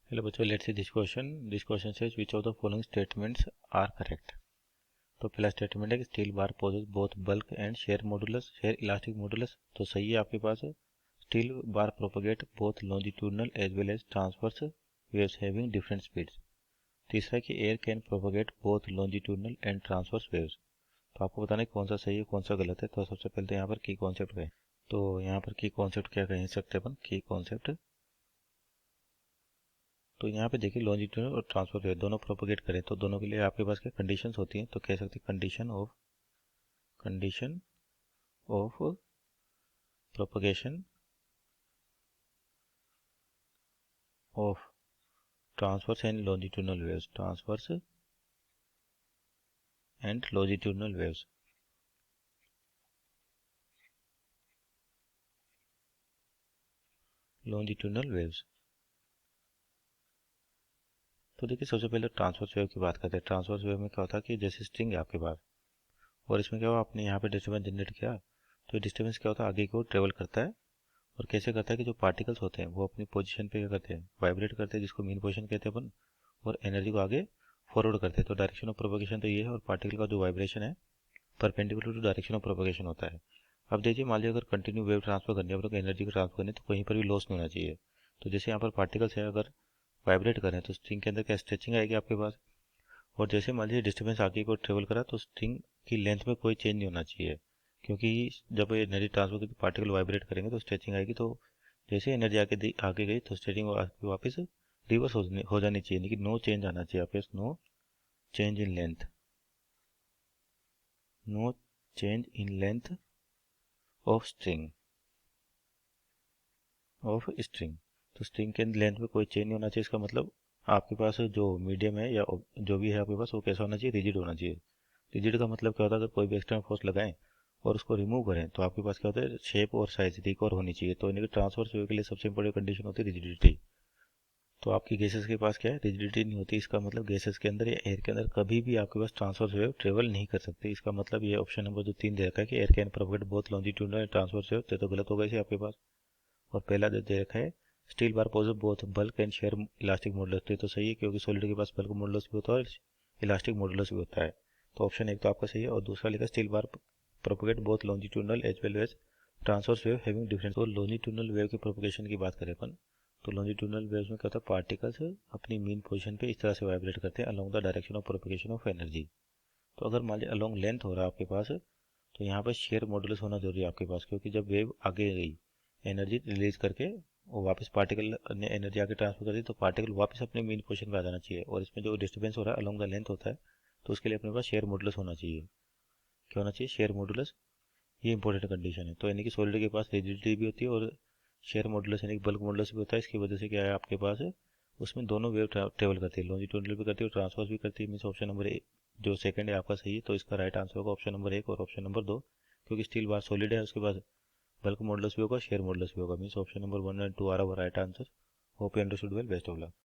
Hello बच्चों, let's see this question says which of the following statements are correct. तो पहला statement है कि steel bar poses both bulk and shear modulus, shear elastic modulus. तो सही है आपके पास। Steel bar propagate both longitudinal as well as transverse waves having different speeds. तीसरा है कि air can propagate both longitudinal and transverse waves. तो आपको बताना है कौन सा सही है कौन सा गलत है। तो सबसे पहले तो यहाँ पर की कॉन्सेप्ट कहें, तो यहाँ पर की कॉन्सेप्ट क्या कह सकते हैं अपन, की कॉन्सेप्ट। तो यहाँ पे देखिए लॉन्जिट्यूडनल और ट्रांसफर वेव दोनों प्रोपोगेट करें तो दोनों के लिए आपके पास क्या कंडीशंस होती हैं। तो कह सकते हैं condition of propagation of transverse and longitudinal waves, transverse and longitudinal waves. Longitudinal waves. तो देखिए सबसे पहले ट्रांसवर्स वेव की बात करते हैं। ट्रांसवर्स वेव में क्या होता है कि जैसे स्ट्रिंग है आपके पास और इसमें क्या हुआ, आपने यहाँ पे डिस्टर्बेंस जनरेट किया, तो डिस्टर्बेंस क्या होता है आगे की ओर ट्रेवल करता है। और कैसे करता है कि जो पार्टिकल्स होते हैं वो अपनी पोजीशन पे क्या करते हैं, वाइब्रेट करते हैं, जिसको मीन पोजीशन कहते हैं अपन, और एनर्जी को आगे फॉरवर्ड करते हैं। तो डायरेक्शन ऑफ प्रोपगेशन तो ये है, और पार्टिकल का जो वाइब्रेशन है perpendicular to direction of propagation होता है। अब देखिए मान लीजिए अगर कंटिन्यू वेव ट्रांसफर करनी है, एनर्जी को ट्रांसफर करनी है, तो कहीं पर भी लॉस नहीं होना चाहिए। तो जैसे यहाँ पर पार्टिकल्स है, अगर वाइब्रेट करें तो स्ट्रिंग के अंदर क्या स्ट्रेचिंग आएगी आपके पास। और जैसे मान लीजिए डिस्टर्बेंस आगे को ट्रेवल करा तो स्ट्रिंग की लेंथ में कोई चेंज नहीं होना चाहिए, क्योंकि जब एनर्जी ट्रांसफर की पार्टिकल वाइब्रेट करेंगे तो स्ट्रेचिंग आएगी। तो जैसे एनर्जी आगे गई तो स्ट्रेचिंग वापस रिवर्स हो जानी चाहिए, लेकिन नो चेंज आना चाहिए आपके पास, no change in length, no change in length of string. तो स्ट्रिंग के लेंथ में कोई चेंज नहीं होना चाहिए। इसका मतलब आपके पास जो मीडियम है या जो भी है आपके पास वो कैसा होना चाहिए, रिजिड होना चाहिए। रिजिड का मतलब क्या होता है, अगर कोई भी एक्सटर्नल फोर्स लगाएं और उसको रिमूव करें तो आपके पास क्या होता है, शेप और साइज रिकवर होनी चाहिए। तो इनके ट्रांसफर के लिए सबसे इंपॉर्टेंट कंडीशन होती है रिजिडिटी। तो आपकी गैसेस के पास क्या है, रिजिडिटी नहीं होती। इसका मतलब गैसेस के अंदर या एयर के अंदर कभी भी आपके पास ट्रांसवर्स वेव ट्रेवल नहीं कर सकते। इसका मतलब ये ऑप्शन नंबर जो 3 दे रखा है कि air can propagate both longitudinal and transverse wave, तो गलत होगा इसे आपके पास। और पहला जो दे रखा है steel bar poses both bulk and shear elastic modulus, तो सही है, क्योंकि सॉलिड के पास बल्क मॉडुलस भी होता है और इलास्टिक मॉडुलस भी होता है। तो ऑप्शन एक तो आपका सही है। और दूसरा लिखा steel bar propagate both longitudinal as well as transverse wave having different. तो लॉन्जिट्यूडनल वेव के प्रोपगेशन की बात करें अपन, तो लॉन्जिट्यूडनल वेव्स में क्या होता है, पार्टिकल्स अपनी मीन पोजीशन पे इस तरह से वाइब्रेट करते हैं along the direction of propagation of energy. तो अगर मान लीजिए अलोंग लेंथ हो रहा है आपके पास, तो यहाँ पर शेयर मॉडुलस होना जरूरी है आपके पास, क्योंकि जब वेव आगे गई एनर्जी रिलीज करके और वापस पार्टिकल ने एनर्जी आगे ट्रांसफर कर दी, तो पार्टिकल वापस अपने मीन पोजीशन पे आ जाना चाहिए। और इसमें जो डिस्टर्बेंस हो रहा है अलोंग द लेंथ होता है, तो उसके लिए अपने पास शेयर मॉडुलस होना चाहिए। क्या होना चाहिए, शेयर मॉडुलस। ये इंपॉर्टेंट कंडीशन है। तो यानी कि सॉलिड के पास रिजिडिटी भी होती है और शेयर मॉडुलस यानी कि बल्क मॉडुलस भी होता है। इसकी वजह से क्या है आपके पास है, उसमें दोनों वेव ट्रेवल करती है, लॉन्जिट्यूडनल भी करती है और ट्रांसवर्स भी करती है। मीन्स ऑप्शन नंबर जो सेकंड है आपका सही है। तो इसका राइट आंसर होगा ऑप्शन नंबर 1 और ऑप्शन नंबर 2, क्योंकि स्टील बार सॉलिड है, उसके बाद बल्क मॉडुलस भी होगा, शेयर मॉडुलस भी होगा। Means option number 1 and 2 are our right answer. Hope you understood well, best of luck.